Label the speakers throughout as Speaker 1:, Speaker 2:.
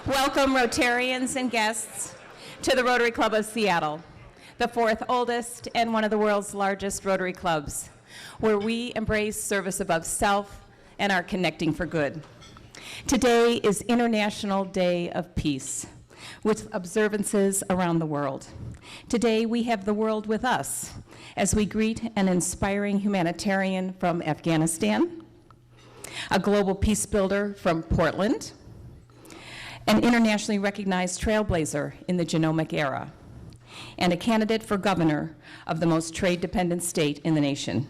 Speaker 1: Welcome, Rotarians and guests, to the Rotary Club of Seattle, the fourth oldest and one of the world's largest Rotary clubs, where we embrace service above self and are connecting for good. Today is International Day of Peace, with observances around the world. Today we have the world with us as we greet an inspiring humanitarian from Afghanistan, a global peace builder from Portland, an internationally recognized trailblazer in the genomic era, and a candidate for governor of the most trade-dependent state in the nation.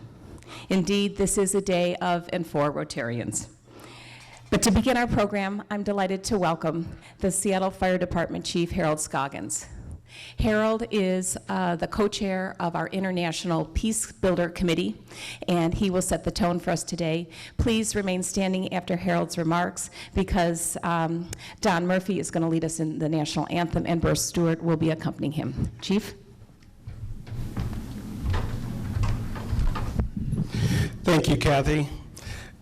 Speaker 1: Indeed, this is a day of and for Rotarians. But to begin our program, I'm delighted to welcome the Seattle Fire Department Chief, Harold Scoggins. Harold is the co-chair of our International Peace Builder Committee, and he will set the tone for us today. Please remain standing after Harold's remarks because Don Murphy is going to lead us in the national anthem, and Burr Stewart will be accompanying him. Chief?
Speaker 2: Thank you, Kathy.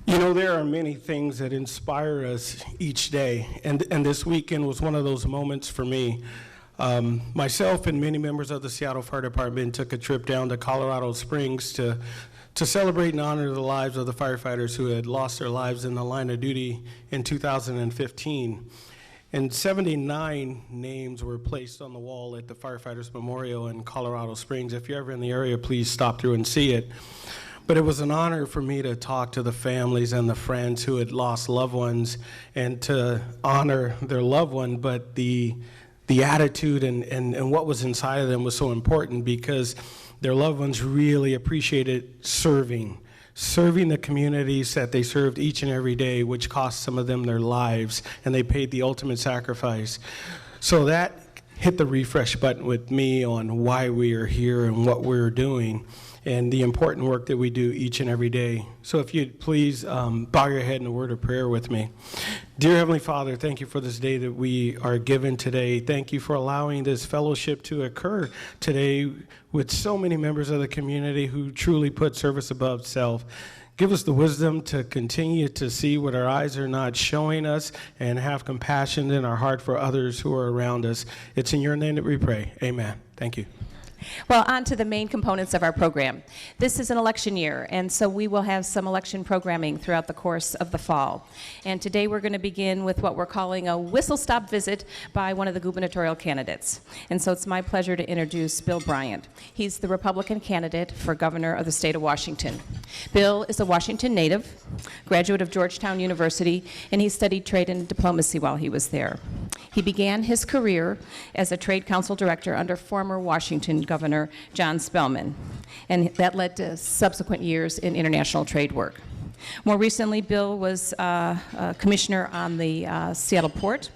Speaker 2: You know, there are many things that inspire us each day, and this weekend was one of those moments for me. Myself and many members of the Seattle Fire Department took a trip down to Colorado Springs to celebrate and honor the lives of the firefighters who had lost their lives in the line of duty in 2015. And 79 names were placed on the wall at the Firefighters Memorial in Colorado Springs. If you're ever in the area, please stop through and see it. But it was an honor for me to talk to the families and the friends who had lost loved ones and to honor their loved one, but the attitude and what was inside of them was so important because their loved ones really appreciated serving the communities that they served each and every day, which cost some of them their lives, and they paid the ultimate sacrifice. So that hit the refresh button with me on why we are here and what we're doing and the important work that we do each and every day. So if you'd please bow your head in a word of prayer with me. Dear Heavenly Father, thank you for this day that we are given today. Thank you for allowing this fellowship to occur today with so many members of the community who truly put service above self. Give us the wisdom to continue to see what our eyes are not showing us and have compassion in our heart for others who are around us. It's in your name that we pray. Amen. Thank you.
Speaker 1: Well, on to the main components of our program. This is an election year, and so we will have some election programming throughout the course of the fall. And today we're going to begin with what we're calling a whistle-stop visit by one of the gubernatorial candidates. And so it's my pleasure to introduce Bill Bryant. He's the Republican candidate for governor of the state of Washington. Bill is a Washington native, graduate of Georgetown University, and he studied trade and diplomacy while he was there. He began his career as a trade council director under former Washington Governor John Spellman, and that led to subsequent years in international trade work. More recently, Bill was a commissioner on the Seattle Port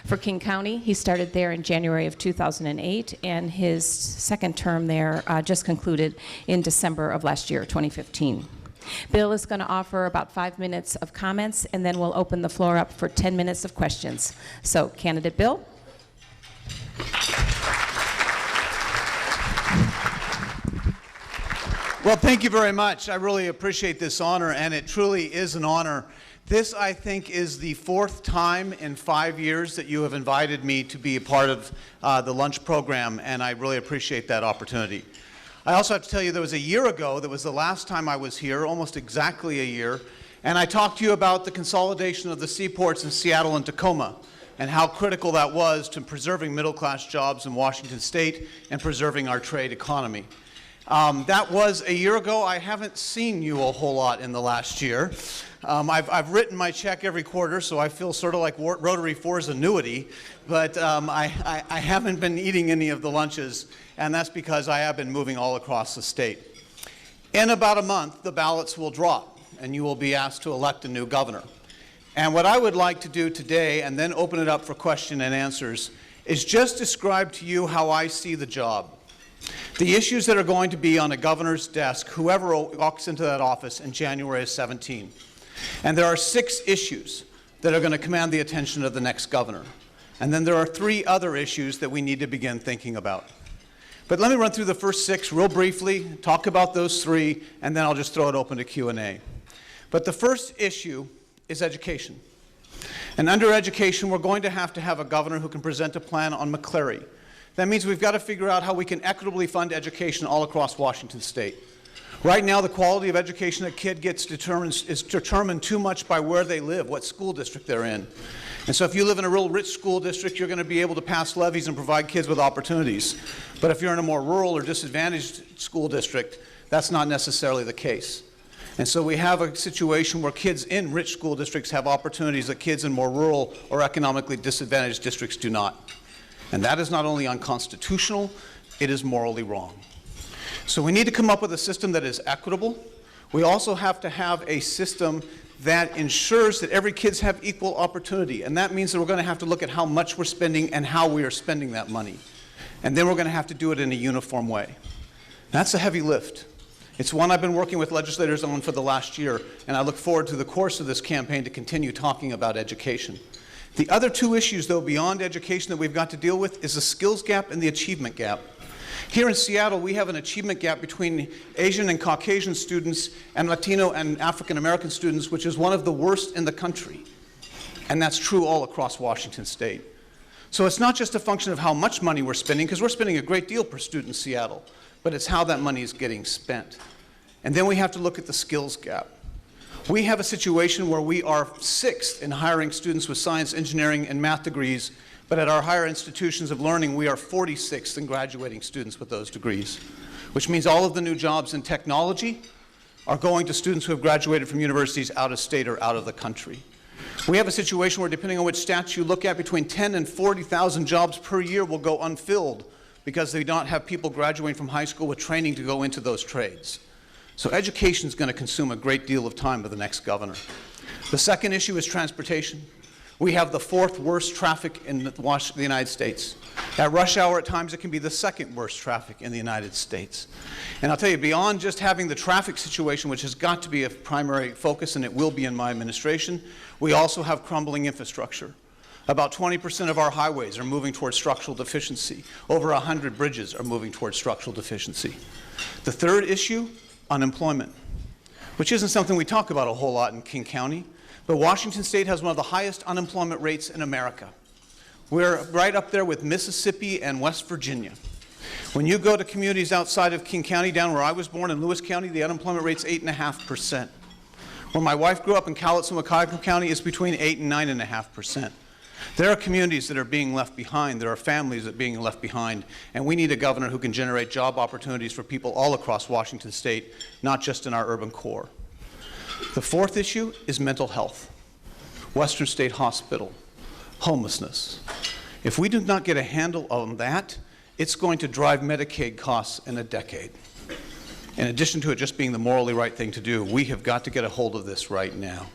Speaker 1: for King County. He started there in January of 2008, and his second term there just concluded in December of last year, 2015. Bill is going to offer about 5 minutes of comments, and then we'll open the floor up for 10 minutes of questions. So, candidate Bill.
Speaker 3: Well, thank you very much. I really appreciate this honor, and it truly is an honor. This, I think, is the fourth time in 5 years that you have invited me to be a part of the lunch program, and I really appreciate that opportunity. I also have to tell you, there was a year ago, that was the last time I was here, almost exactly a year, and I talked to you about the consolidation of the seaports in Seattle and Tacoma and how critical that was to preserving middle-class jobs in Washington State and preserving our trade economy. That was a year ago. I haven't seen you a whole lot in the last year. I've written my check every quarter, so I feel sort of like Rotary 4's annuity, but I haven't been eating any of the lunches, and that's because I have been moving all across the state. In about a month, the ballots will drop, and you will be asked to elect a new governor. And what I would like to do today, and then open it up for question and answers, is just describe to you how I see the job. The issues that are going to be on a governor's desk, whoever walks into that office in January of 17. And there are 6 issues that are going to command the attention of the next governor. And then there are 3 other issues that we need to begin thinking about. But let me run through the first 6 real briefly, talk about those 3, and then I'll just throw it open to Q&A. But the first issue is education. And under education, we're going to have a governor who can present a plan on McCleary. That means we've got to figure out how we can equitably fund education all across Washington state. Right now, the quality of education a kid gets is determined too much by where they live, what school district they're in. And so if you live in a real rich school district, you're going to be able to pass levies and provide kids with opportunities. But if you're in a more rural or disadvantaged school district, that's not necessarily the case. And so we have a situation where kids in rich school districts have opportunities that kids in more rural or economically disadvantaged districts do not. And that is not only unconstitutional, it is morally wrong. So we need to come up with a system that is equitable. We also have to have a system that ensures that every kid has equal opportunity. And that means that we're going to have to look at how much we're spending and how we are spending that money. And then we're going to have to do it in a uniform way. That's a heavy lift. It's one I've been working with legislators on for the last year, and I look forward to the course of this campaign to continue talking about education. The other two issues, though, beyond education that we've got to deal with is the skills gap and the achievement gap. Here in Seattle, we have an achievement gap between Asian and Caucasian students and Latino and African American students, which is one of the worst in the country. And that's true all across Washington state. So it's not just a function of how much money we're spending, because we're spending a great deal per student in Seattle, but it's how that money is getting spent. And then we have to look at the skills gap. We have a situation where we are 6th in hiring students with science, engineering, and math degrees, but at our higher institutions of learning, we are 46th in graduating students with those degrees, which means all of the new jobs in technology are going to students who have graduated from universities out of state or out of the country. We have a situation where, depending on which stats you look at, between 10 and 40,000 jobs per year will go unfilled because they don't have people graduating from high school with training to go into those trades. So education is going to consume a great deal of time of the next governor. The second issue is transportation. We have the 4th worst traffic in the United States. At rush hour, at times, it can be the 2nd worst traffic in the United States. And I'll tell you, beyond just having the traffic situation, which has got to be a primary focus, and it will be in my administration, we also have crumbling infrastructure. About 20% of our highways are moving towards structural deficiency. Over 100 bridges are moving towards structural deficiency. The third issue, unemployment, which isn't something we talk about a whole lot in King County, but Washington state has one of the highest unemployment rates in America. We're right up there with Mississippi and West Virginia. When you go to communities outside of King County, down where I was born in Lewis County, the unemployment rate's 8.5%. Where my wife grew up in Cowlitz and Wacomico County, it's between 8 and 9.5%. There are communities that are being left behind. There are families that are being left behind. And we need a governor who can generate job opportunities for people all across Washington state, not just in our urban core. The fourth issue is mental health. Western State Hospital, homelessness. If we do not get a handle on that, it's going to drive Medicaid costs in a decade. In addition to it just being the morally right thing to do, we have got to get a hold of this right now.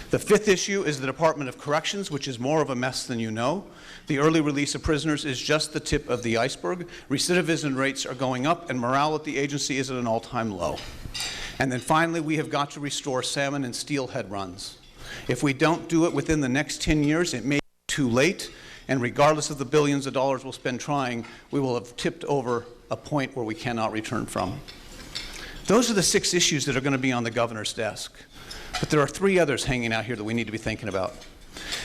Speaker 3: The fifth issue is the Department of Corrections, which is more of a mess than you know. The early release of prisoners is just the tip of the iceberg. Recidivism rates are going up, and morale at the agency is at an all-time low. And then finally, we have got to restore salmon and steelhead runs. If we don't do it within the next 10 years, it may be too late, and regardless of the billions of dollars we'll spend trying, we will have tipped over a point where we cannot return from. Those are the 6 issues that are going to be on the governor's desk. But there are 3 others hanging out here that we need to be thinking about.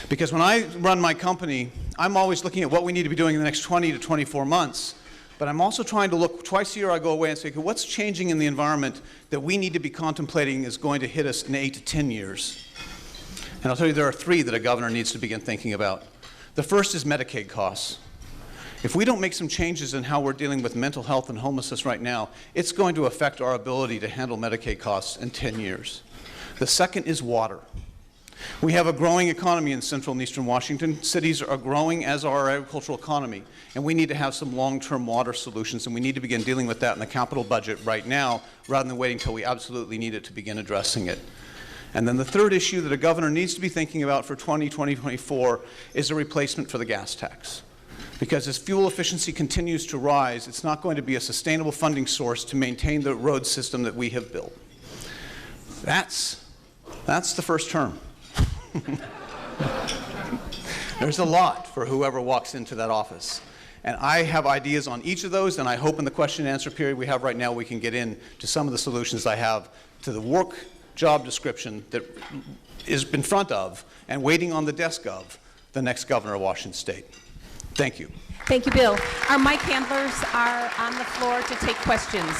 Speaker 3: Because when I run my company, I'm always looking at what we need to be doing in the next 20 to 24 months. But I'm also trying to look, twice a year I go away and say, okay, what's changing in the environment that we need to be contemplating is going to hit us in 8 to 10 years? And I'll tell you, there are 3 that a governor needs to begin thinking about. The first is Medicaid costs. If we don't make some changes in how we're dealing with mental health and homelessness right now, it's going to affect our ability to handle Medicaid costs in 10 years. The second is water. We have a growing economy in central and eastern Washington. Cities are growing, as are our agricultural economy, and we need to have some long-term water solutions, and we need to begin dealing with that in the capital budget right now, rather than waiting until we absolutely need it to begin addressing it. And then the third issue that a governor needs to be thinking about for 2024 is a replacement for the gas tax. Because as fuel efficiency continues to rise, it's not going to be a sustainable funding source to maintain the road system that we have built. That's the first term. There's a lot for whoever walks into that office. And I have ideas on each of those, and I hope in the question and answer period we have right now we can get into some of the solutions I have to the work job description that is in front of and waiting on the desk of the next governor of Washington State. Thank you.
Speaker 1: Thank you, Bill. Our mic handlers are on the floor to take questions.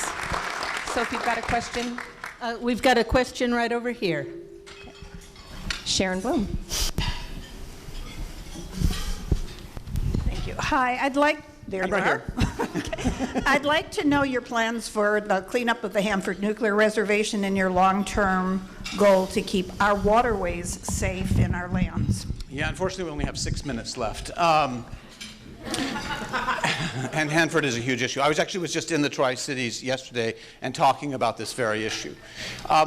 Speaker 1: So if you've got a question.
Speaker 4: We've got a question right over here.
Speaker 1: Sharon Bloom.
Speaker 5: Thank you. Hi, I'd like, there
Speaker 3: I'm
Speaker 5: you
Speaker 3: right
Speaker 5: are. Okay. I'd like to know your plans for the cleanup of the Hanford Nuclear Reservation and your long-term goal to keep our waterways safe in our lands.
Speaker 3: Yeah, unfortunately, we only have 6 minutes left. And Hanford is a huge issue. I was just in the Tri-Cities yesterday and talking about this very issue.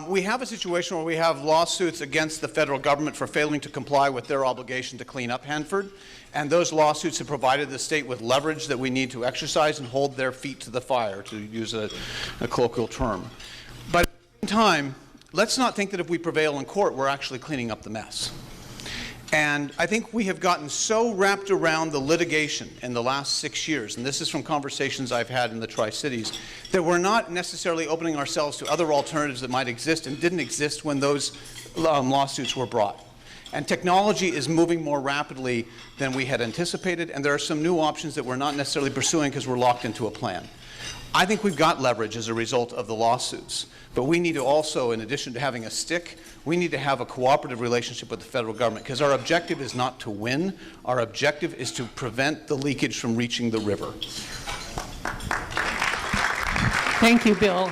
Speaker 3: We have a situation where we have lawsuits against the federal government for failing to comply with their obligation to clean up Hanford, and those lawsuits have provided the state with leverage that we need to exercise and hold their feet to the fire, to use a colloquial term. But at the same time, let's not think that if we prevail in court, we're actually cleaning up the mess. And I think we have gotten so wrapped around the litigation in the last 6 years, and this is from conversations I've had in the Tri-Cities, that we're not necessarily opening ourselves to other alternatives that might exist and didn't exist when those lawsuits were brought. And technology is moving more rapidly than we had anticipated, and there are some new options that we're not necessarily pursuing because we're locked into a plan. I think we've got leverage as a result of the lawsuits, but we need to also, in addition to having a stick, we need to have a cooperative relationship with the federal government, because our objective is not to win. Our objective is to prevent the leakage from reaching the river.
Speaker 6: Thank you, Bill.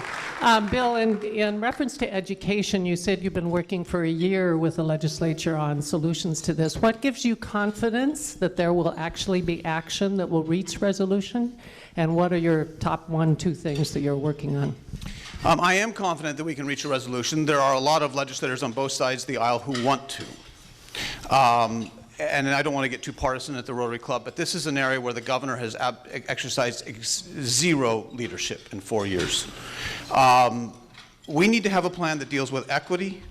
Speaker 6: Bill, in reference to education, you said you've been working for a year with the legislature on solutions to this. What gives you confidence that there will actually be action that will reach resolution? And what are your top 1, 2 things that you're working on?
Speaker 3: I am confident that we can reach a resolution. There are a lot of legislators on both sides of the aisle who want to. And I don't want to get too partisan at the Rotary Club, but this is an area where the governor has exercised zero leadership in 4 years. We need to have a plan that deals with equity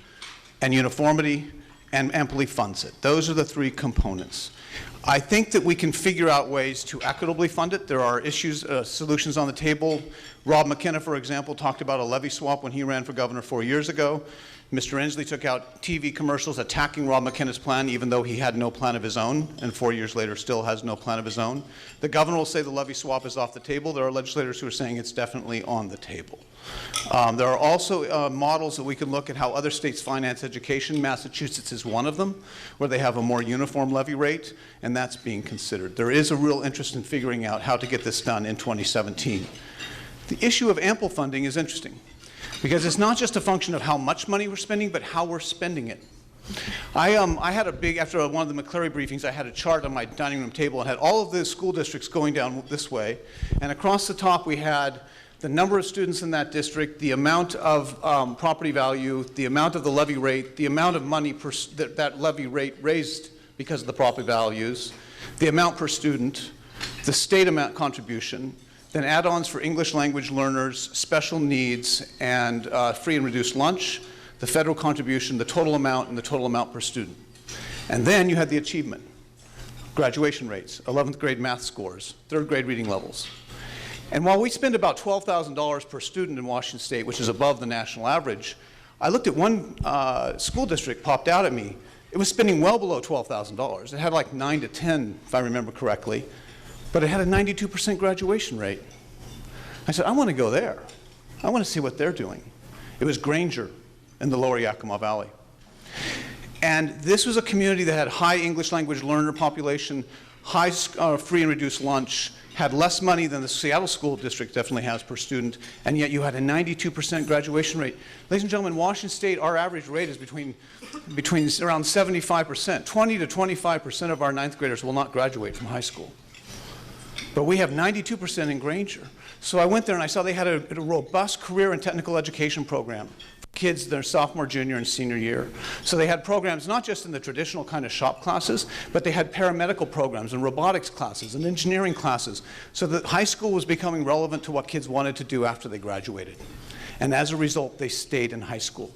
Speaker 3: and uniformity and amply funds it. Those are the 3 components. I think that we can figure out ways to equitably fund it. There are issues, solutions on the table. Rob McKenna, for example, talked about a levy swap when he ran for governor 4 years ago. Mr. Inslee took out TV commercials attacking Rob McKenna's plan, even though he had no plan of his own, and 4 years later still has no plan of his own. The governor will say the levy swap is off the table. There are legislators who are saying it's definitely on the table. There are also models that we can look at how other states finance education. Massachusetts is one of them, where they have a more uniform levy rate, and that's being considered. There is a real interest in figuring out how to get this done in 2017. The issue of ample funding is interesting, because it's not just a function of how much money we're spending, but how we're spending it. I had a big, after one of the McCleary briefings, I had a chart on my dining room table and had all of the school districts going down this way, and across the top we had the number of students in that district, the amount of property value, the amount of the levy rate, the amount of money that levy rate raised because of the property values, the amount per student, the state amount contribution, then add-ons for English language learners, special needs, and free and reduced lunch, the federal contribution, the total amount, and the total amount per student. And then you had the achievement, graduation rates, 11th grade math scores, 3rd grade reading levels. And while we spend about $12,000 per student in Washington State, which is above the national average, I looked at one school district popped out at me. It was spending well below $12,000. It had like 9 to 10, if I remember correctly, but it had a 92% graduation rate. I said, I want to go there. I want to see what they're doing. It was Granger in the lower Yakima Valley. And this was a community that had high English language learner population, high free and reduced lunch, had less money than the Seattle School District definitely has per student, and yet you had a 92% graduation rate. Ladies and gentlemen, Washington State, our average rate is between around 75%. 20 to 25% of our 9th graders will not graduate from high school. But we have 92% in Granger. So I went there and I saw they had a robust career and technical education program for kids their sophomore, junior, and senior year. So they had programs not just in the traditional kind of shop classes, but they had paramedical programs and robotics classes and engineering classes, so that high school was becoming relevant to what kids wanted to do after they graduated. And as a result, they stayed in high school.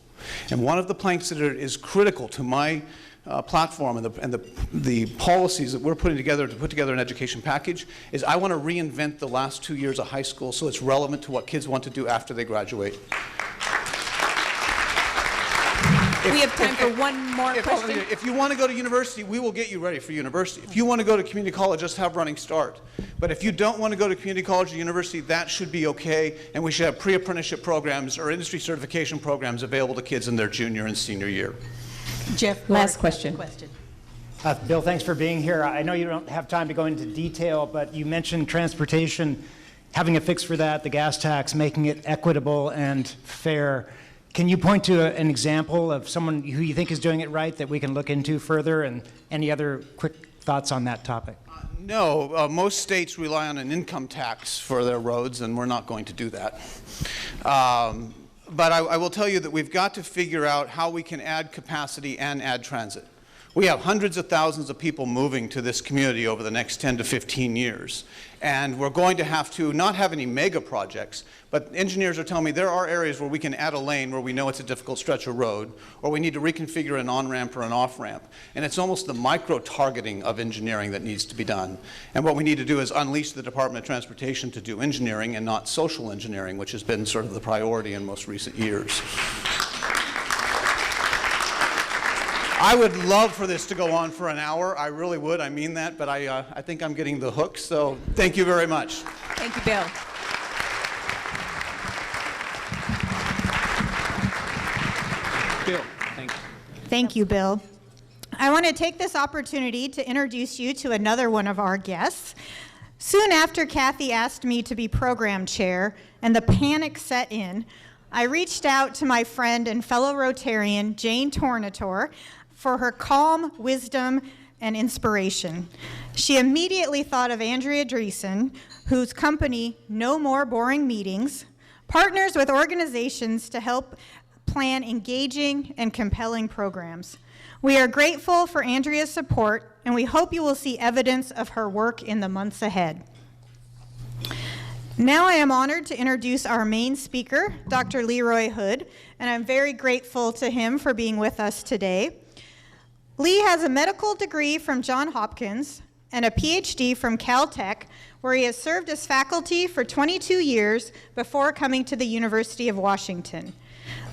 Speaker 3: And one of the planks that is critical to my platform and the policies that we're putting together to put together an education package is I want to reinvent the last 2 years of high school so it's relevant to what kids want to do after they graduate.
Speaker 1: We have time for one more question.
Speaker 3: If you want to go to university, we will get you ready for university. If you want to go to community college, just have Running Start. But if you don't want to go to community college or university, that should be okay, and we should have pre-apprenticeship programs or industry certification programs available to kids in their junior and senior year.
Speaker 4: Jeff,
Speaker 1: Last question.
Speaker 7: Bill, thanks for being here. I know you don't have time to go into detail, but you mentioned transportation, having a fix for that, the gas tax, making it equitable and fair. Can you point to an example of someone who you think is doing it right that we can look into further, and any other quick thoughts on that topic?
Speaker 3: No, most states rely on an income tax for their roads, and we're not going to do that. But I will tell you that we've got to figure out how we can add capacity and add transit. We have hundreds of thousands of people moving to this community over the next 10 to 15 years. And we're going to have to not have any mega projects, but engineers are telling me there are areas where we can add a lane where we know it's a difficult stretch of road, or we need to reconfigure an on-ramp or an off-ramp. And it's almost the micro-targeting of engineering that needs to be done. And what we need to do is unleash the Department of Transportation to do engineering and not social engineering, which has been sort of the priority in most recent years. I would love for this to go on for an hour. I really would. I mean that. But I think I'm getting the hook. So thank you very much.
Speaker 1: Thank you, Bill.
Speaker 3: Bill, thank you.
Speaker 8: Thank you, Bill. I want to take this opportunity to introduce you to another one of our guests. Soon after Kathy asked me to be program chair and the panic set in, I reached out to my friend and fellow Rotarian, Jane Tornator, for her calm wisdom and inspiration. She immediately thought of Andrea Dreesen, whose company, No More Boring Meetings, partners with organizations to help plan engaging and compelling programs. We are grateful for Andrea's support, and we hope you will see evidence of her work in the months ahead. Now I am honored to introduce our main speaker, Dr. Leroy Hood, and I'm very grateful to him for being with us today. Lee has a medical degree from Johns Hopkins and a PhD from Caltech, where he has served as faculty for 22 years before coming to the University of Washington.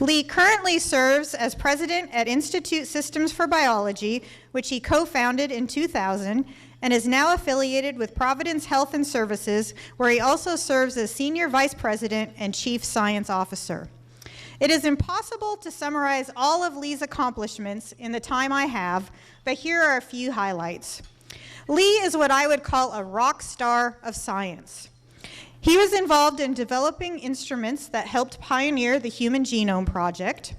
Speaker 8: Lee currently serves as president at Institute Systems for Biology, which he co-founded in 2000, and is now affiliated with Providence Health and Services, where he also serves as senior vice president and chief science officer. It is impossible to summarize all of Lee's accomplishments in the time I have, but here are a few highlights. Lee is what I would call a rock star of science. He was involved in developing instruments that helped pioneer the Human Genome Project.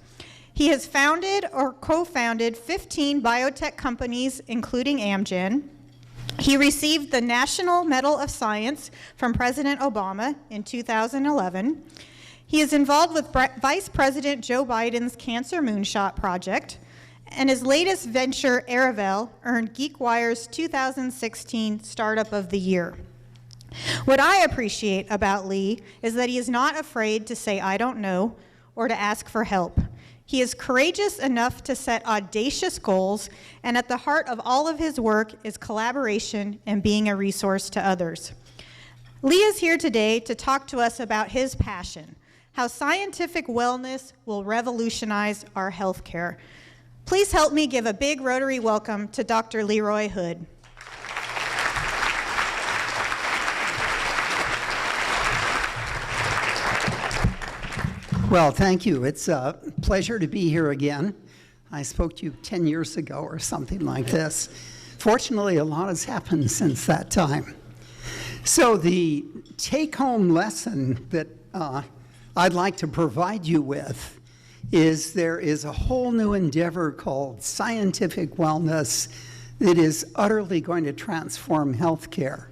Speaker 8: He has founded or co-founded 15 biotech companies, including Amgen. He received the National Medal of Science from President Obama in 2011. He is involved with Vice President Joe Biden's Cancer Moonshot Project, and his latest venture, Aravel, earned GeekWire's 2016 Startup of the Year. What I appreciate about Lee is that he is not afraid to say, "I don't know," or to ask for help. He is courageous enough to set audacious goals, and at the heart of all of his work is collaboration and being a resource to others. Lee is here today to talk to us about his passion, how scientific wellness will revolutionize our healthcare. Please help me give a big Rotary welcome to Dr. Leroy Hood.
Speaker 9: Well, thank you. It's a pleasure to be here again. I spoke to you 10 years ago or something like this. Fortunately, a lot has happened since that time. So the take-home lesson that I'd like to provide you with is there is a whole new endeavor called scientific wellness that is utterly going to transform healthcare.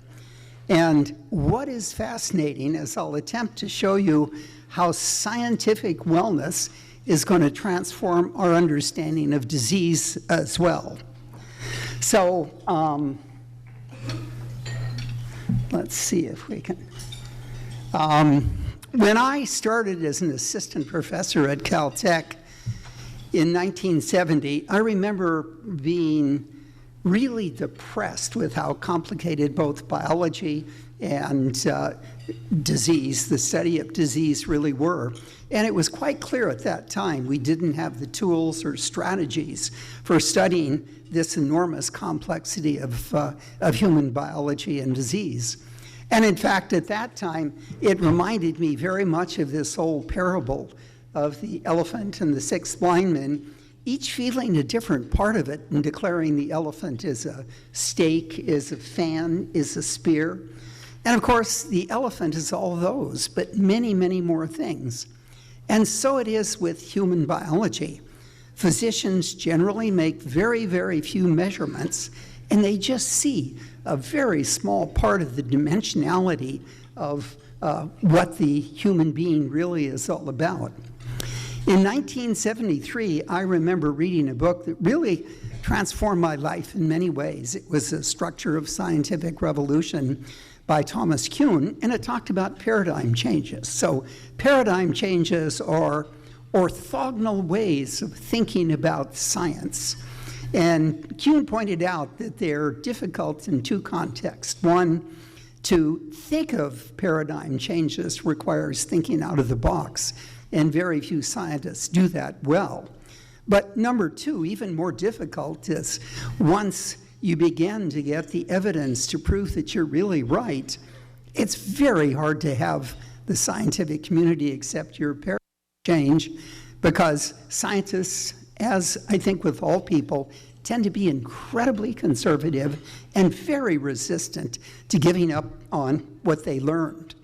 Speaker 9: And what is fascinating is I'll attempt to show you how scientific wellness is going to transform our understanding of disease as well. So let's see if we can. When I started as an assistant professor at Caltech in 1970, I remember being really depressed with how complicated both biology and disease, the study of disease really were. And it was quite clear at that time we didn't have the tools or strategies for studying this enormous complexity of human biology and disease. And in fact, at that time, it reminded me very much of this old parable of the elephant and the 6 blind men, each feeling a different part of it and declaring the elephant is a stake, is a fan, is a spear. And of course, the elephant is all those, but many, many more things. And so it is with human biology. Physicians generally make very, very few measurements, and they just see a very small part of the dimensionality of what the human being really is all about. In 1973, I remember reading a book that really transformed my life in many ways. It was A Structure of Scientific Revolution by Thomas Kuhn, and it talked about paradigm changes. So paradigm changes are orthogonal ways of thinking about science. And Kuhn pointed out that they're difficult in 2 contexts. One, to think of paradigm changes requires thinking out of the box, and very few scientists do that well. But number 2, even more difficult, is once you begin to get the evidence to prove that you're really right, it's very hard to have the scientific community accept your paradigm change, because scientists, as I think with all people, tend to be incredibly conservative and very resistant to giving up on what they learned.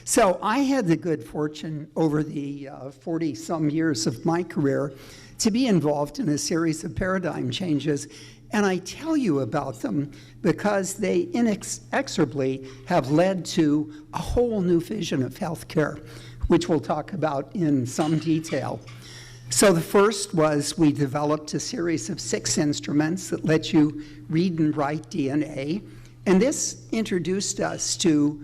Speaker 9: So I had the good fortune over the 40-some years of my career to be involved in a series of paradigm changes, and I tell you about them because they inexorably have led to a whole new vision of healthcare, which we'll talk about in some detail. So the first was we developed a series of 6 instruments that let you read and write DNA, and this introduced us to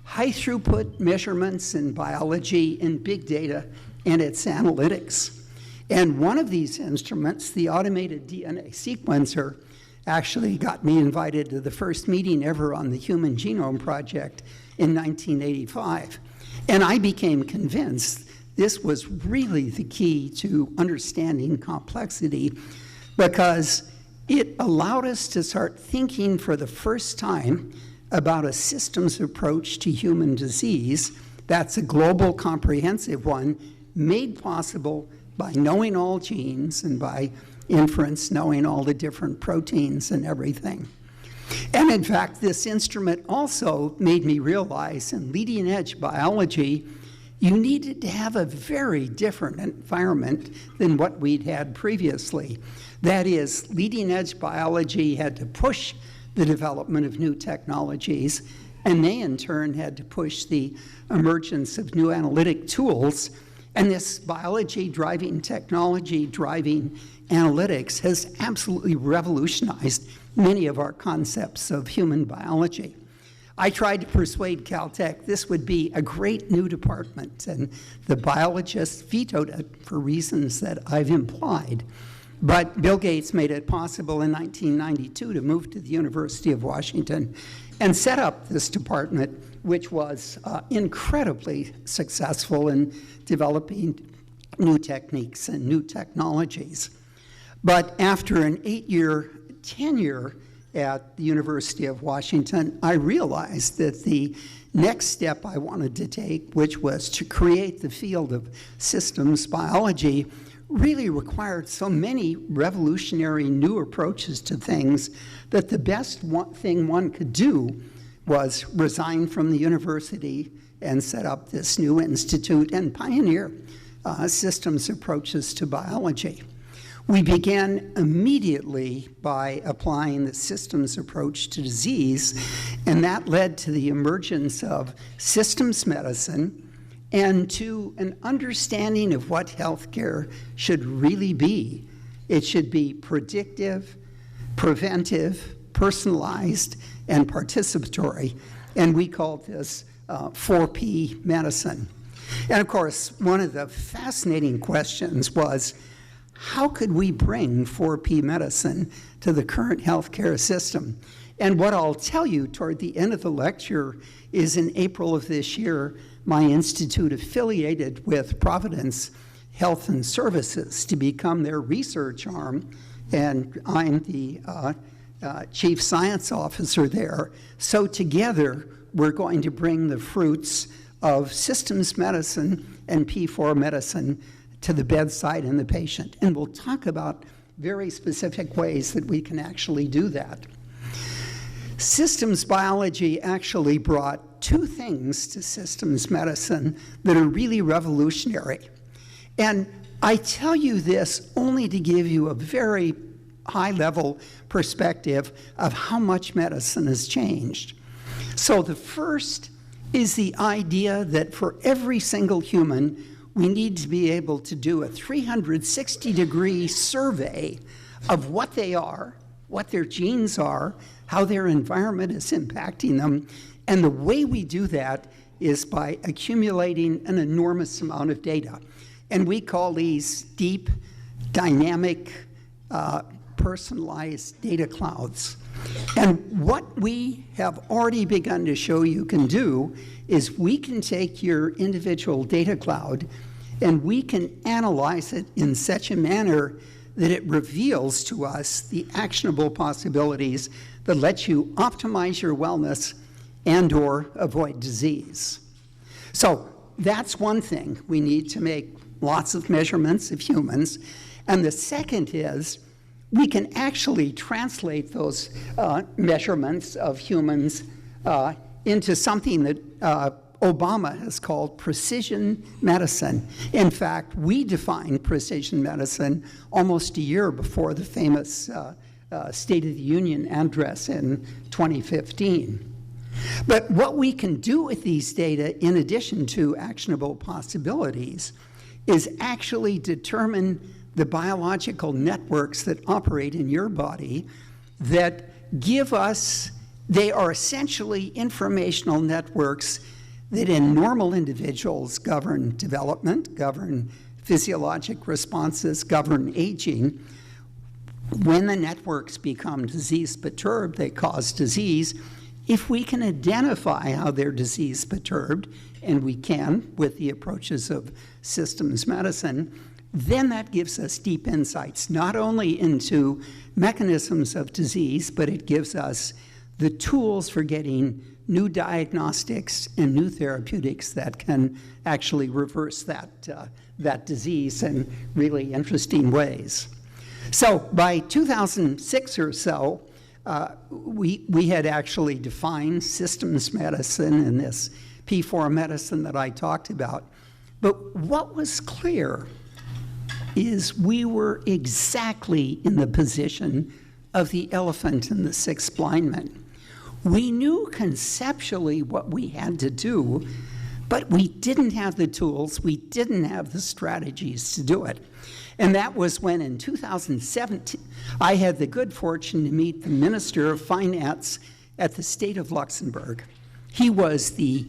Speaker 9: high-throughput measurements in biology and big data and its analytics. And one of these instruments, the automated DNA sequencer, actually got me invited to the first meeting ever on the Human Genome Project in 1985. And I became convinced this was really the key to understanding complexity, because it allowed us to start thinking for the first time about a systems approach to human disease that's a global, comprehensive one, made possible by knowing all genes and by inference knowing all the different proteins and everything. And in fact, this instrument also made me realize in leading edge biology, you needed to have a very different environment than what we'd had previously. That is, leading edge biology had to push the development of new technologies, and they in turn had to push the emergence of new analytic tools. And this biology driving technology driving analytics has absolutely revolutionized many of our concepts of human biology. I tried to persuade Caltech this would be a great new department, and the biologists vetoed it for reasons that I've implied. But Bill Gates made it possible in 1992 to move to the University of Washington and set up this department, which was incredibly successful in developing new techniques and new technologies. But after an 8-year tenure at the University of Washington, I realized that the next step I wanted to take, which was to create the field of systems biology, really required so many revolutionary new approaches to things that the best thing one could do was resign from the university and set up this new institute and pioneer systems approaches to biology. We began immediately by applying the systems approach to disease, and that led to the emergence of systems medicine and to an understanding of what healthcare should really be. It should be predictive, preventive, personalized, and participatory, and we called this 4P medicine. And of course, one of the fascinating questions was, how could we bring 4P medicine to the current healthcare system? And what I'll tell you toward the end of the lecture is in April of this year, my institute affiliated with Providence Health and Services to become their research arm, and I'm the chief science officer there. So together, we're going to bring the fruits of systems medicine and P4 medicine to the bedside and the patient. And we'll talk about very specific ways that we can actually do that. Systems biology actually brought two things to systems medicine that are really revolutionary. And I tell you this only to give you a very high-level perspective of how much medicine has changed. So the first is the idea that for every single human, we need to be able to do a 360-degree survey of what they are, what their genes are, how their environment is impacting them. And the way we do that is by accumulating an enormous amount of data. And we call these deep, dynamic, personalized data clouds. And what we have already begun to show you can do is we can take your individual data cloud and we can analyze it in such a manner that it reveals to us the actionable possibilities that let you optimize your wellness and/or avoid disease. So that's one thing. We need to make lots of measurements of humans. And the second is we can actually translate those measurements of humans into something that Obama has called precision medicine. In fact, we defined precision medicine almost a year before the famous State of the Union address in 2015. But what we can do with these data, in addition to actionable possibilities, is actually determine the biological networks that operate in your body that give us, they are essentially informational networks that in normal individuals govern development, govern physiologic responses, govern aging. When the networks become disease perturbed, they cause disease. If we can identify how they're disease perturbed, and we can with the approaches of systems medicine, then that gives us deep insights, not only into mechanisms of disease, but it gives us the tools for getting new diagnostics and new therapeutics that can actually reverse that disease in really interesting ways. So by 2006 or so, we had actually defined systems medicine and this P4 medicine that I talked about. But what was clear is we were exactly in the position of the elephant in the six blind men. We knew conceptually what we had to do, but we didn't have the tools, we didn't have the strategies to do it. And that was when in 2017, I had the good fortune to meet the Minister of Finance at the state of Luxembourg. He was the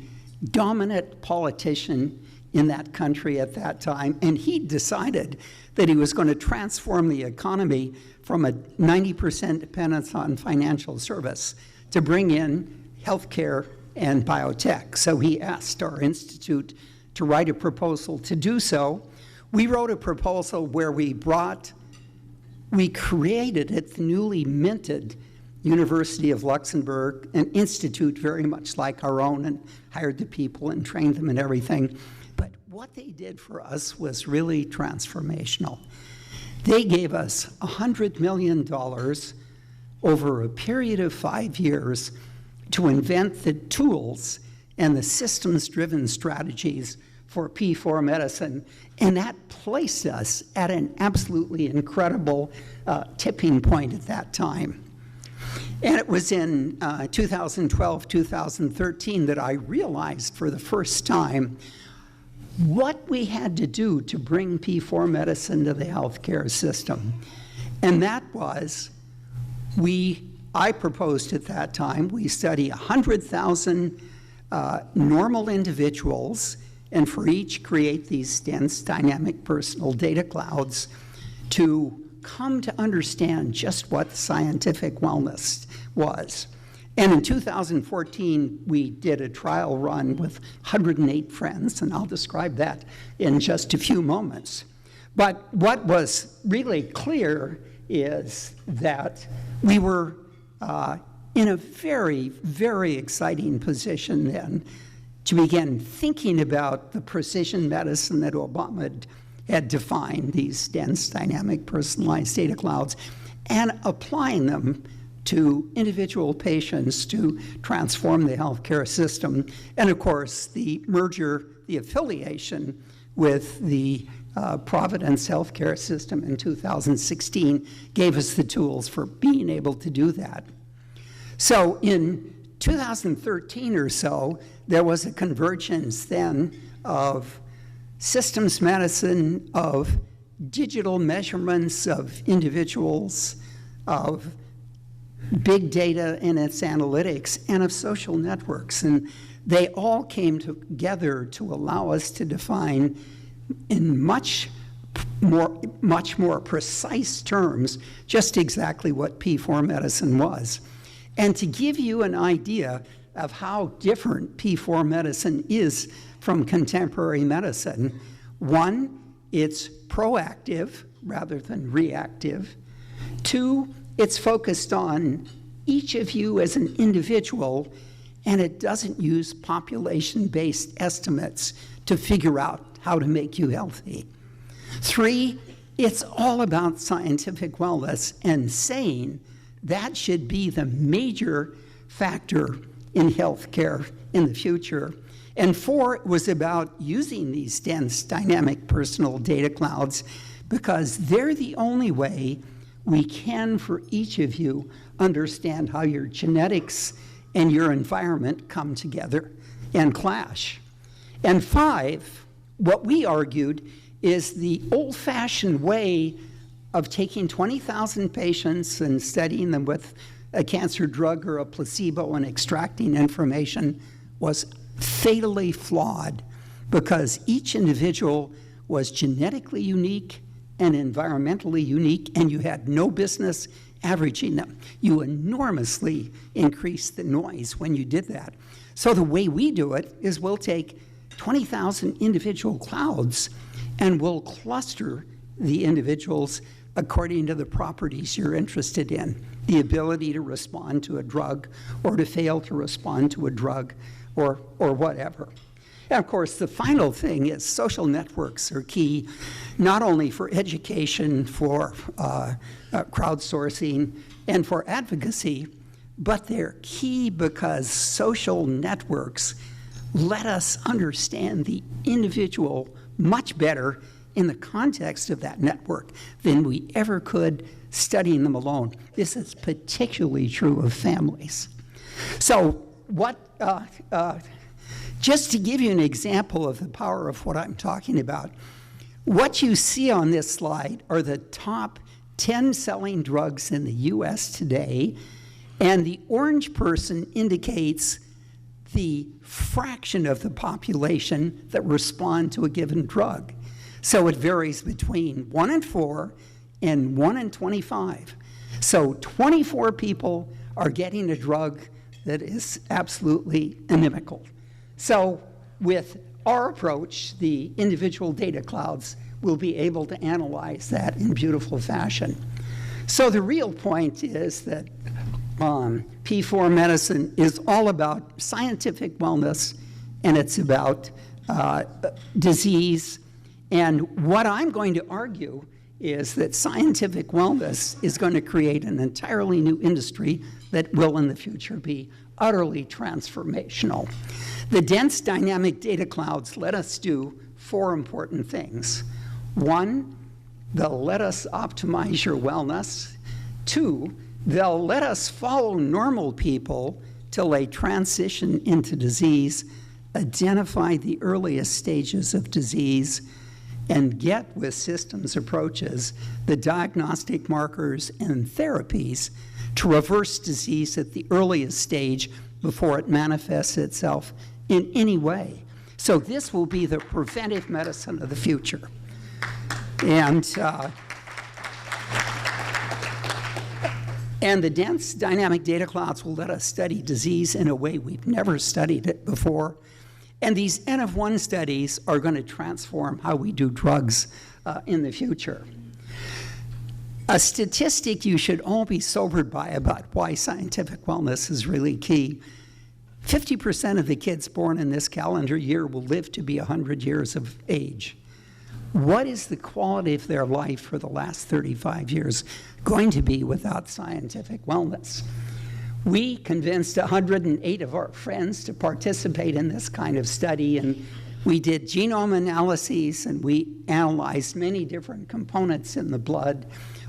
Speaker 9: dominant politician in that country at that time, and he decided that he was going to transform the economy from a 90% dependence on financial service to bring in healthcare and biotech. So he asked our institute to write a proposal to do so. We wrote a proposal where we created at the newly minted University of Luxembourg an institute very much like our own, and hired the people and trained them and everything. But what they did for us was really transformational. They gave us $100 million over a period of 5 years to invent the tools and the systems-driven strategies for P4 medicine, and that placed us at an absolutely incredible tipping point at that time. And it was in 2012, 2013 that I realized for the first time what we had to do to bring P4 medicine to the healthcare system. And that was, I proposed at that time, we study 100,000 normal individuals, and for each create these dense dynamic personal data clouds to come to understand just what scientific wellness was. And in 2014, we did a trial run with 108 friends, and I'll describe that in just a few moments. But what was really clear is that we were in a very, very exciting position then to begin thinking about the precision medicine that Obama had defined, these dense, dynamic, personalized data clouds, and applying them to individual patients to transform the healthcare system. And of course, the merger, the affiliation with the Providence healthcare system in 2016 gave us the tools for being able to do that. So in 2013 or so, there was a convergence then of systems medicine, of digital measurements of individuals, of big data and its analytics, and of social networks. And they all came together to allow us to define in much more precise terms just exactly what P4 medicine was. And to give you an idea of how different P4 medicine is from contemporary medicine, one, it's proactive rather than reactive. Two, it's focused on each of you as an individual, and it doesn't use population-based estimates to figure out how to make you healthy. Three, it's all about scientific wellness and saying that should be the major factor in healthcare in the future. And four, it was about using these dense, dynamic personal data clouds because they're the only way we can, for each of you, understand how your genetics and your environment come together and clash. And five, what we argued is the old-fashioned way of taking 20,000 patients and studying them with a cancer drug or a placebo and extracting information was fatally flawed because each individual was genetically unique and environmentally unique, and you had no business averaging them. You enormously increased the noise when you did that. So the way we do it is we'll take 20,000 individual clouds and we'll cluster the individuals according to the properties you're interested in, the ability to respond to a drug or to fail to respond to a drug or whatever. And of course, the final thing is social networks are key, not only for education, for crowdsourcing, and for advocacy, but they're key because social networks let us understand the individual much better in the context of that network than we ever could studying them alone. This is particularly true of families. So just to give you an example of the power of what I'm talking about, what you see on this slide are the top 10 selling drugs in the US today, and the orange person indicates the fraction of the population that respond to a given drug. So it varies between 1 in 4 and 1 in 25. So 24 people are getting a drug that is absolutely inimical. So with our approach, the individual data clouds will be able to analyze that in beautiful fashion. So the real point is that P4 medicine is all about scientific wellness, and it's about disease. And what I'm going to argue is that scientific wellness is going to create an entirely new industry that will in the future be utterly transformational. The dense dynamic data clouds let us do 4 important things. 1, they'll let us optimize your wellness. 2, they'll let us follow normal people till they transition into disease, identify the earliest stages of disease, and get, with systems approaches, the diagnostic markers and therapies to reverse disease at the earliest stage before it manifests itself in any way. So this will be the preventive medicine of the future. And And the dense dynamic data clouds will let us study disease in a way we've never studied it before. And these N of 1 studies are going to transform how we do drugs in the future. A statistic you should all be sobered by about why scientific wellness is really key. 50% of the kids born in this calendar year will live to be 100 years of age. What is the quality of their life for the last 35 years going to be without scientific wellness? We convinced 108 of our friends to participate in this kind of study, and we did genome analyses, and we analyzed many different components in the blood.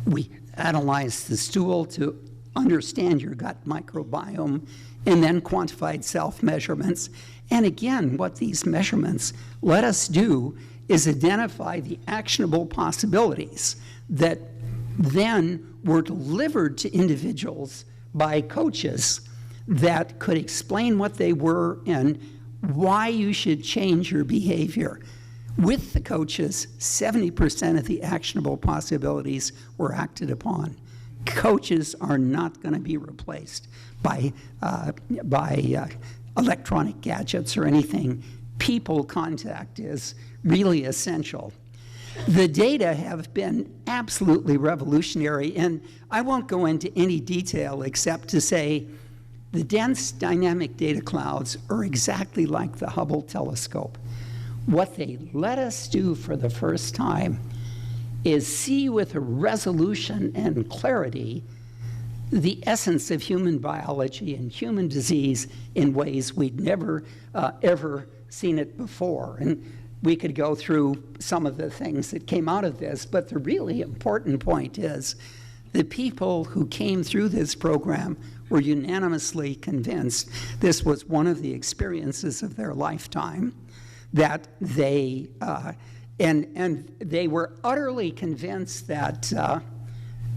Speaker 9: We analyzed the stool to understand your gut microbiome, and then quantified self-measurements. And again, what these measurements let us do is identify the actionable possibilities that then were delivered to individuals by coaches that could explain what they were and why you should change your behavior. With the coaches, 70% of the actionable possibilities were acted upon. Coaches are not going to be replaced by electronic gadgets or anything. People contact is really essential. The data have been absolutely revolutionary, and I won't go into any detail except to say the dense dynamic data clouds are exactly like the Hubble telescope. What they let us do for the first time is see with a resolution and clarity the essence of human biology and human disease in ways we'd never, ever seen it before. And we could go through some of the things that came out of this, but the really important point is the people who came through this program were unanimously convinced this was one of the experiences of their lifetime, that they, and they were utterly convinced that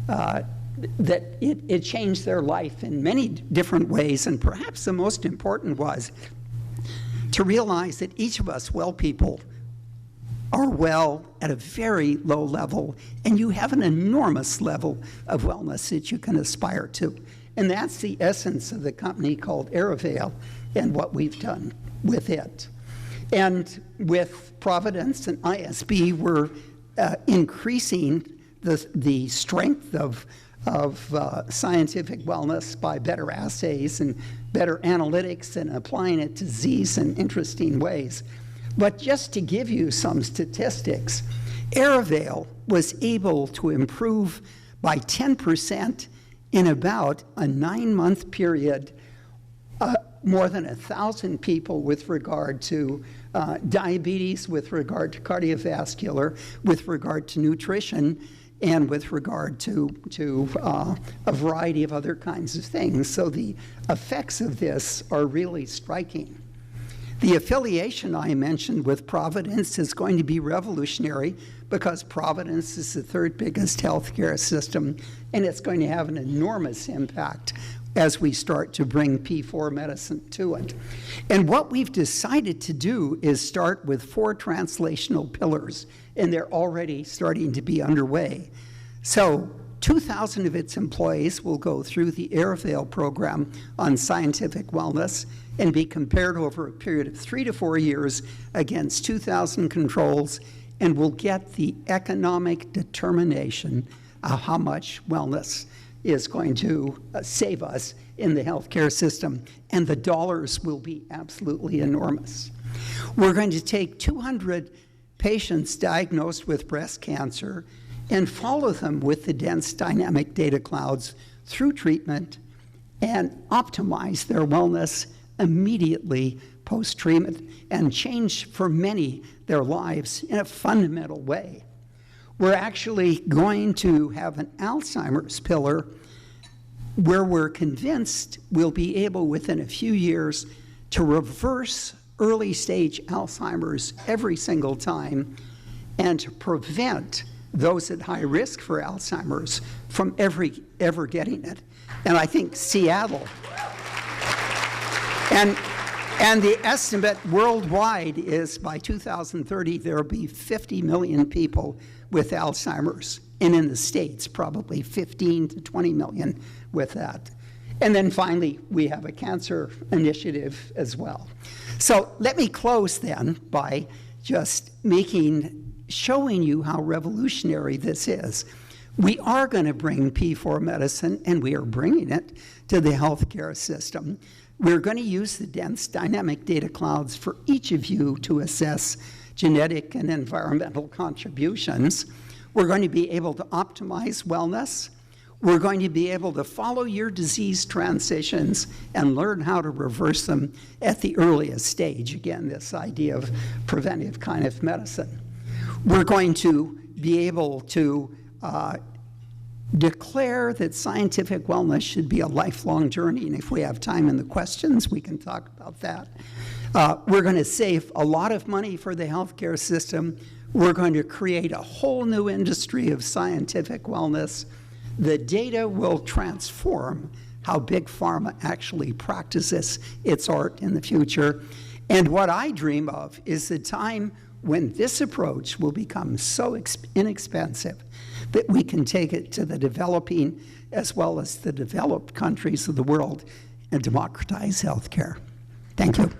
Speaker 9: that it changed their life in many different ways, and perhaps the most important was to realize that each of us well people are well at a very low level, and you have an enormous level of wellness that you can aspire to. And that's the essence of the company called Aerovale and what we've done with it. And with Providence and ISB, we're increasing the strength of scientific wellness by better assays and better analytics and applying it to disease in interesting ways. But just to give you some statistics, Aerovale was able to improve by 10% in about a 9-month period more than 1,000 people with regard to diabetes, with regard to cardiovascular, with regard to nutrition, and with regard to a variety of other kinds of things. So the effects of this are really striking. The affiliation I mentioned with Providence is going to be revolutionary because Providence is the 3rd biggest healthcare system, and it's going to have an enormous impact as we start to bring P4 medicine to it. And what we've decided to do is start with 4 translational pillars, and they're already starting to be underway. So 2,000 of its employees will go through the Aerovale program on scientific wellness and be compared over a period of 3 to 4 years against 2,000 controls, and will get the economic determination of how much wellness is going to save us in the healthcare system, and the dollars will be absolutely enormous. We're going to take 200 patients diagnosed with breast cancer and follow them with the dense dynamic data clouds through treatment and optimize their wellness immediately post-treatment and change for many their lives in a fundamental way. We're actually going to have an Alzheimer's pillar where we're convinced we'll be able within a few years to reverse early stage Alzheimer's every single time and to prevent those at high risk for Alzheimer's from ever getting it. And I think Seattle, and And the estimate worldwide is by 2030, there will be 50 million people with Alzheimer's. And in the States, probably 15 to 20 million with that. And then finally, we have a cancer initiative as well. So let me close then by just showing you how revolutionary this is. We are going to bring P4 medicine, and we are bringing it to the healthcare system. We're going to use the dense dynamic data clouds for each of you to assess genetic and environmental contributions. We're going to be able to optimize wellness. We're going to be able to follow your disease transitions and learn how to reverse them at the earliest stage. Again, this idea of preventive kind of medicine. We're going to be able to declare that scientific wellness should be a lifelong journey, and if we have time in the questions, we can talk about that. We're going to save a lot of money for the healthcare system. We're going to create a whole new industry of scientific wellness. The data will transform how Big Pharma actually practices its art in the future. And what I dream of is the time when this approach will become so inexpensive that we can take it to the developing as well as the developed countries of the world and democratize healthcare. Thank you.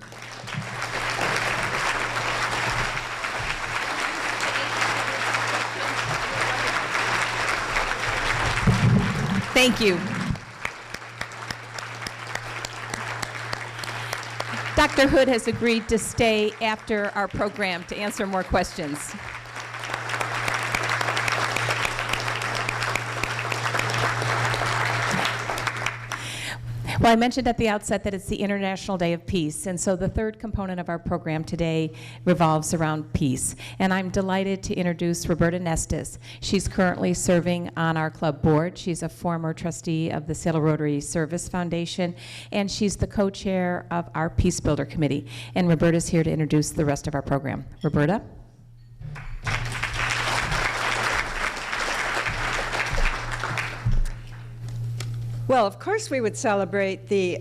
Speaker 1: Thank you. Dr. Hood has agreed to stay after our program to answer more questions. Well, I mentioned at the outset that it's the International Day of Peace, and so the third component of our program today revolves around peace. And I'm delighted to introduce Roberta Nestis. She's currently serving on our club board. She's a former trustee of the Seattle Rotary Service Foundation, and she's the co-chair of our Peace Builder Committee. And Roberta's here to introduce the rest of our program. Roberta?
Speaker 10: Well, of course we would celebrate the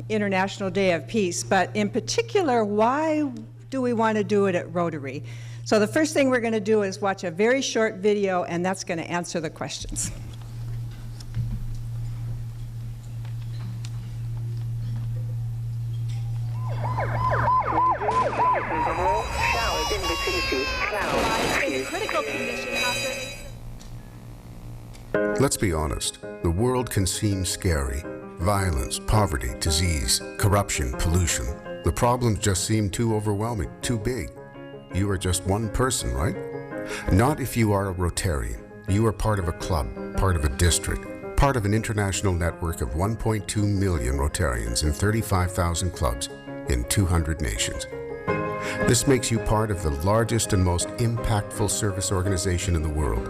Speaker 10: International Day of Peace, but in particular, why do we want to do it at Rotary? So the first thing we're going to do is watch a very short video, and that's going to answer the questions.
Speaker 11: Let's be honest, the world can seem scary. Violence, poverty, disease, corruption, pollution. The problems just seem too overwhelming, too big. You are just one person, right? Not if you are a Rotarian. You are part of a club, part of a district, part of an international network of 1.2 million Rotarians in 35,000 clubs in 200 nations. This makes you part of the largest and most impactful service organization in the world.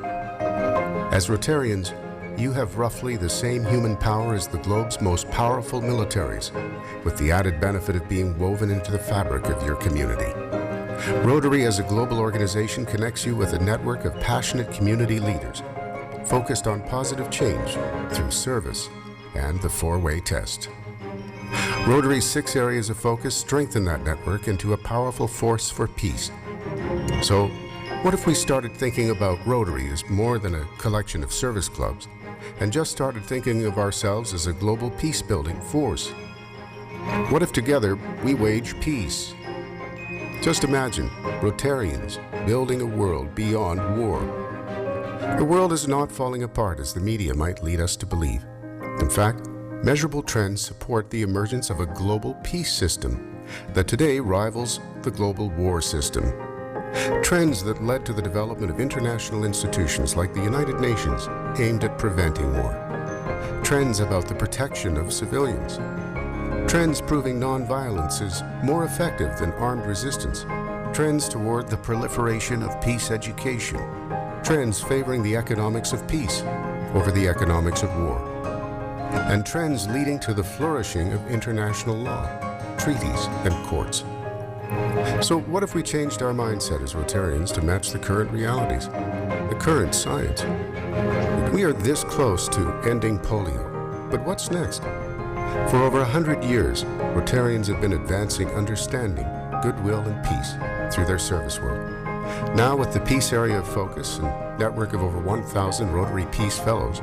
Speaker 11: As Rotarians, you have roughly the same human power as the globe's most powerful militaries, with the added benefit of being woven into the fabric of your community. Rotary as a global organization connects you with a network of passionate community leaders, focused on positive change through service and the four-way test. Rotary's 6 areas of focus strengthen that network into a powerful force for peace. So, what if we started thinking about Rotary as more than a collection of service clubs, and just started thinking of ourselves as a global peace-building force? What if together we wage peace? Just imagine Rotarians building a world beyond war. The world is not falling apart as the media might lead us to believe. In fact, measurable trends support the emergence of a global peace system that today rivals the global war system. Trends that led to the development of international institutions like the United Nations aimed at preventing war. Trends about the protection of civilians. Trends proving nonviolence is more effective than armed resistance. Trends toward the proliferation of peace education. Trends favoring the economics of peace over the economics of war. And trends leading to the flourishing of international law, treaties, and courts. So what if we changed our mindset as Rotarians to match the current realities, the current science? We are this close to ending polio, but what's next? For over 100 years, Rotarians have been advancing understanding, goodwill, and peace through their service work. Now, with the Peace Area of Focus and network of over 1,000 Rotary Peace Fellows,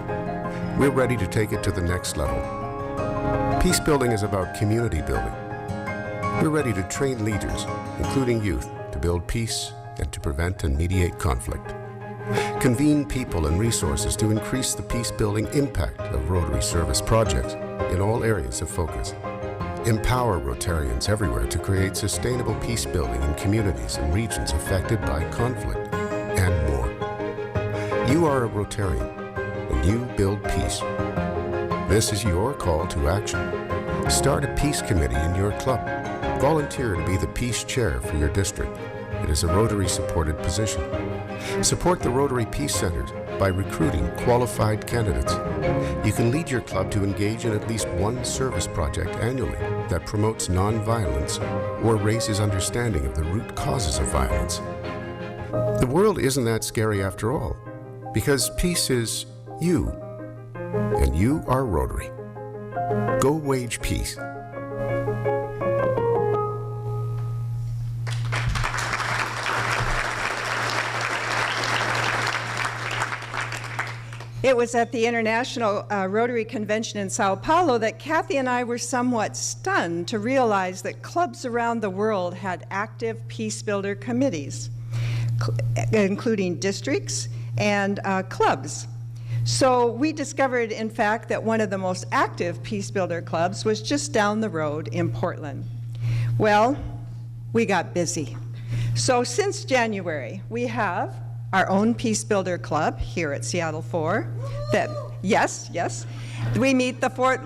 Speaker 11: we're ready to take it to the next level. Peace building is about community building. We're ready to train leaders, including youth, to build peace and to prevent and mediate conflict. Convene people and resources to increase the peace-building impact of Rotary service projects in all areas of focus. Empower Rotarians everywhere to create sustainable peace building in communities and regions affected by conflict, and more. You are a Rotarian, and you build peace. This is your call to action. Start a peace committee in your club. Volunteer to be the peace chair for your district. It is a Rotary-supported position. Support the Rotary Peace Centers by recruiting qualified candidates. You can lead your club to engage in at least one service project annually that promotes nonviolence or raises understanding of the root causes of violence. The world isn't that scary after all, because peace is you, and you are Rotary. Go wage peace.
Speaker 10: It was at the International Rotary Convention in Sao Paulo that Kathy and I were somewhat stunned to realize that clubs around the world had active peace builder committees, including districts and clubs. So we discovered, in fact, that one of the most active peace builder clubs was just down the road in Portland. Well, we got busy. So since January, we have our own Peace Builder Club here at Seattle 4. Yes. We meet the fourth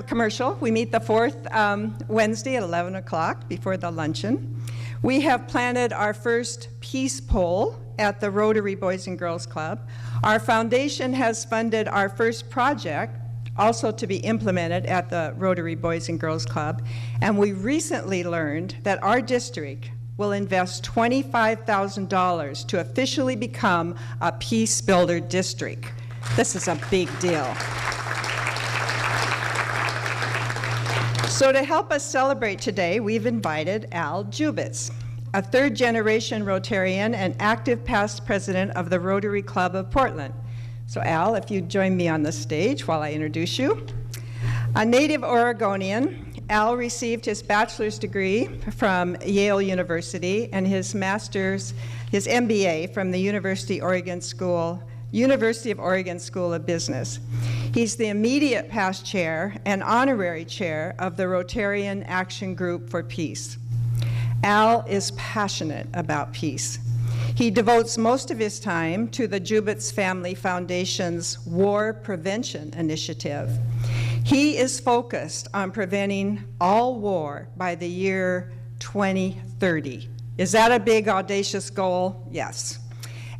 Speaker 10: Wednesday at 11 o'clock before the luncheon. We have planted our first peace pole at the Rotary Boys and Girls Club. Our foundation has funded our first project, also to be implemented at the Rotary Boys and Girls Club. And we recently learned that our district will invest $25,000 to officially become a Peace Builder district. This is a big deal. So to help us celebrate today, we've invited Al Jubitz, a third-generation Rotarian and active past president of the Rotary Club of Portland. So Al, if you'd join me on the stage while I introduce you. A native Oregonian, Al received his bachelor's degree from Yale University and his master's, his MBA from the University of Oregon School of Business. He's the immediate past chair and honorary chair of the Rotarian Action Group for Peace. Al is passionate about peace. He devotes most of his time to the Jubitz Family Foundation's War Prevention Initiative. He is focused on preventing all war by the year 2030. Is that a big, audacious goal? Yes.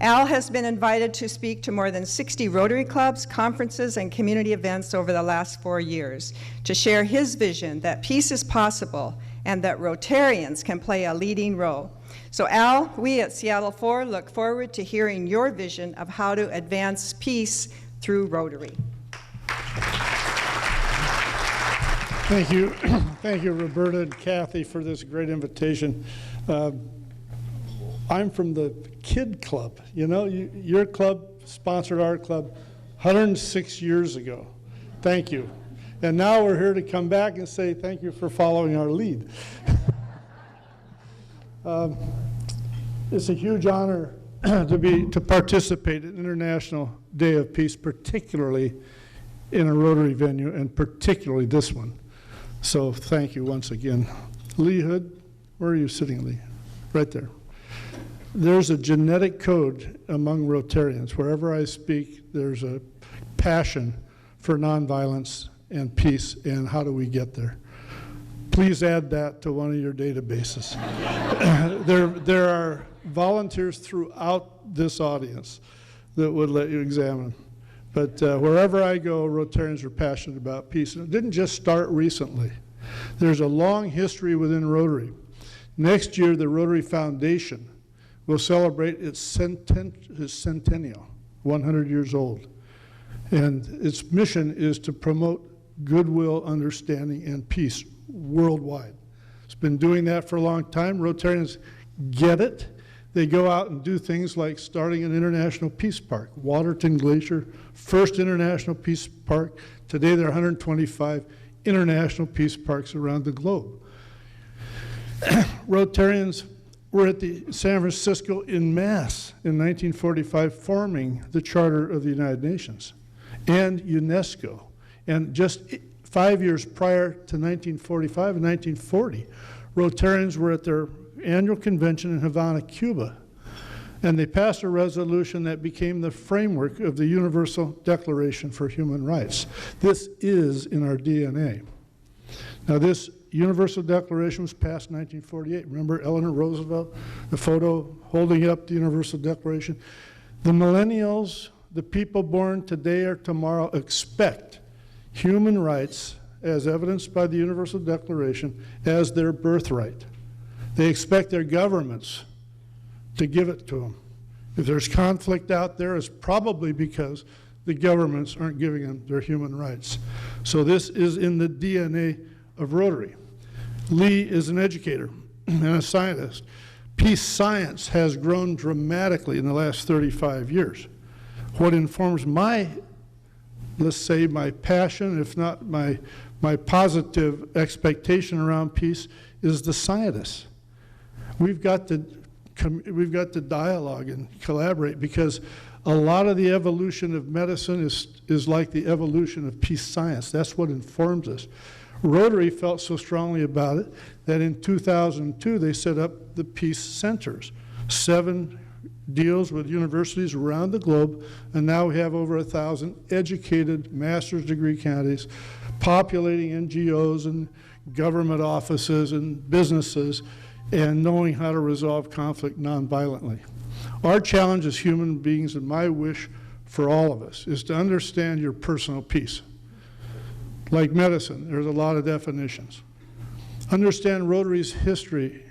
Speaker 10: Al has been invited to speak to more than 60 Rotary clubs, conferences, and community events over the last 4 years to share his vision that peace is possible and that Rotarians can play a leading role. So Al, we at Seattle 4 look forward to hearing your vision of how to advance peace through Rotary.
Speaker 12: Thank you. Thank you, Roberta and Kathy, for this great invitation. I'm from the Kid Club. You know, your club sponsored our club 106 years ago. Thank you. And now we're here to come back and say thank you for following our lead. It's a huge honor to participate in International Day of Peace, particularly in a Rotary venue, and particularly this one. So thank you once again. Lee Hood, where are you sitting, Lee? Right there. There's a genetic code among Rotarians. Wherever I speak, there's a passion for nonviolence and peace, and how do we get there? Please add that to one of your databases. There are volunteers throughout this audience that would let you examine. But wherever I go, Rotarians are passionate about peace. And it didn't just start recently. There's a long history within Rotary. Next year, the Rotary Foundation will celebrate its centennial, 100 years old. And its mission is to promote goodwill, understanding, and peace worldwide. It's been doing that for a long time. Rotarians get it. They go out and do things like starting an international peace park. Waterton Glacier, first international peace park. Today there are 125 international peace parks around the globe. Rotarians were at the San Francisco en masse in 1945 forming the Charter of the United Nations and UNESCO. And just 5 years prior to 1945 and 1940, Rotarians were at their annual convention in Havana, Cuba, and they passed a resolution that became the framework of the Universal Declaration for Human Rights. This is in our DNA. Now, this Universal Declaration was passed in 1948. Remember Eleanor Roosevelt, the photo holding up the Universal Declaration? The millennials, the people born today or tomorrow, expect human rights, as evidenced by the Universal Declaration, as their birthright. They expect their governments to give it to them. If there's conflict out there, it's probably because the governments aren't giving them their human rights. So this is in the DNA of Rotary. Lee is an educator and a scientist. Peace science has grown dramatically in the last 35 years. What informs my, let's say, my passion, if not my positive expectation around peace, is the scientists. We've got to dialogue and collaborate, because a lot of the evolution of medicine is like the evolution of peace science. That's what informs us. Rotary felt so strongly about it that in 2002 they set up the Peace Centers, 7 deals with universities around the globe, and now we have over 1,000 educated master's degree candidates populating NGOs and government offices and businesses and knowing how to resolve conflict nonviolently. Our challenge as human beings, and my wish for all of us, is to understand your personal peace. Like medicine, there's a lot of definitions. Understand Rotary's history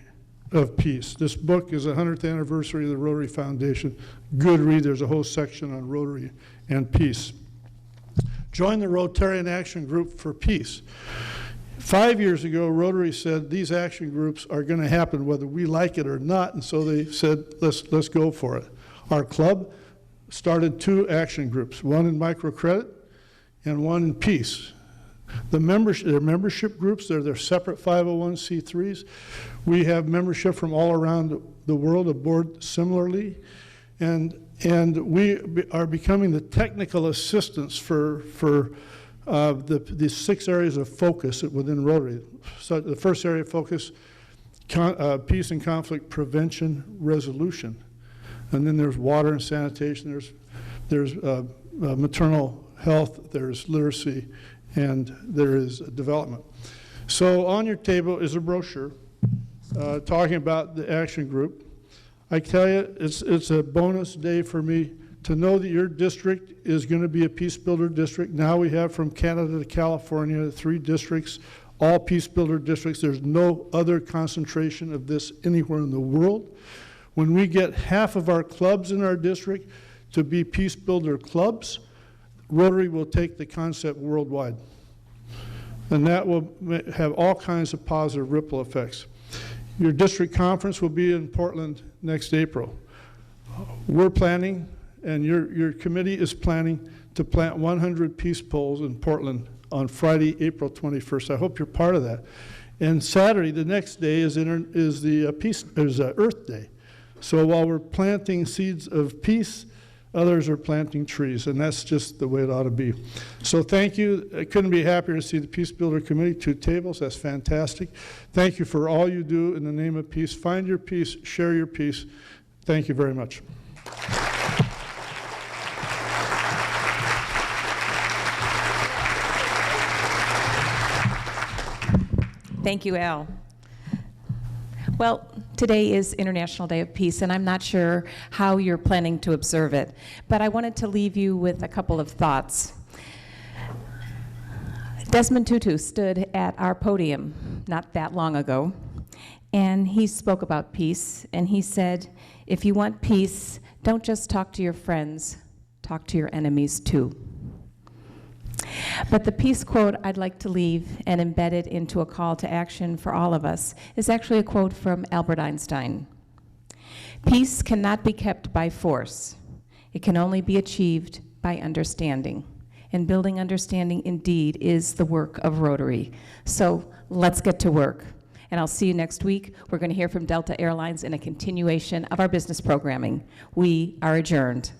Speaker 12: of peace. This book is the 100th anniversary of the Rotary Foundation. Good read. There's a whole section on Rotary and peace. Join the Rotarian Action Group for Peace. 5 years ago, Rotary said these action groups are going to happen whether we like it or not, and so they said, let's go for it. Our club started 2 action groups, one in microcredit and one in peace. They're membership groups, they're separate 501c3s. We have membership from all around the world aboard similarly, and we are becoming the technical assistance for the 6 areas of focus within Rotary. So the first area of focus, peace and conflict prevention resolution. And then there's water and sanitation, there's maternal health, there's literacy, and there is development. So on your table is a brochure talking about the action group. I tell you, it's a bonus day for me to know that your district is going to be a Peace Builder district. Now we have from Canada to California 3 districts, all Peace Builder districts. There's no other concentration of this anywhere in the world. When we get half of our clubs in our district to be Peace Builder clubs, Rotary will take the concept worldwide. And that will have all kinds of positive ripple effects. Your district conference will be in Portland next April. We're planning, and your committee is planning, to plant 100 peace poles in Portland on Friday, April 21st. I hope you're part of that. And Saturday, the next day, is Earth Day. So while we're planting seeds of peace, others are planting trees, and that's just the way it ought to be. So thank you. I couldn't be happier to see the Peace Builder Committee, 2 tables. That's fantastic. Thank you for all you do in the name of peace. Find your peace, share your peace. Thank you very much.
Speaker 1: Thank you, Al. Well, today is International Day of Peace, and I'm not sure how you're planning to observe it, but I wanted to leave you with a couple of thoughts. Desmond Tutu stood at our podium not that long ago, and he spoke about peace, and he said, if you want peace, don't just talk to your friends, talk to your enemies too. But the peace quote I'd like to leave and embed it into a call to action for all of us is actually a quote from Albert Einstein. Peace cannot be kept by force. It can only be achieved by understanding. And building understanding indeed is the work of Rotary. So let's get to work. And I'll see you next week. We're going to hear from Delta Airlines in a continuation of our business programming. We are adjourned.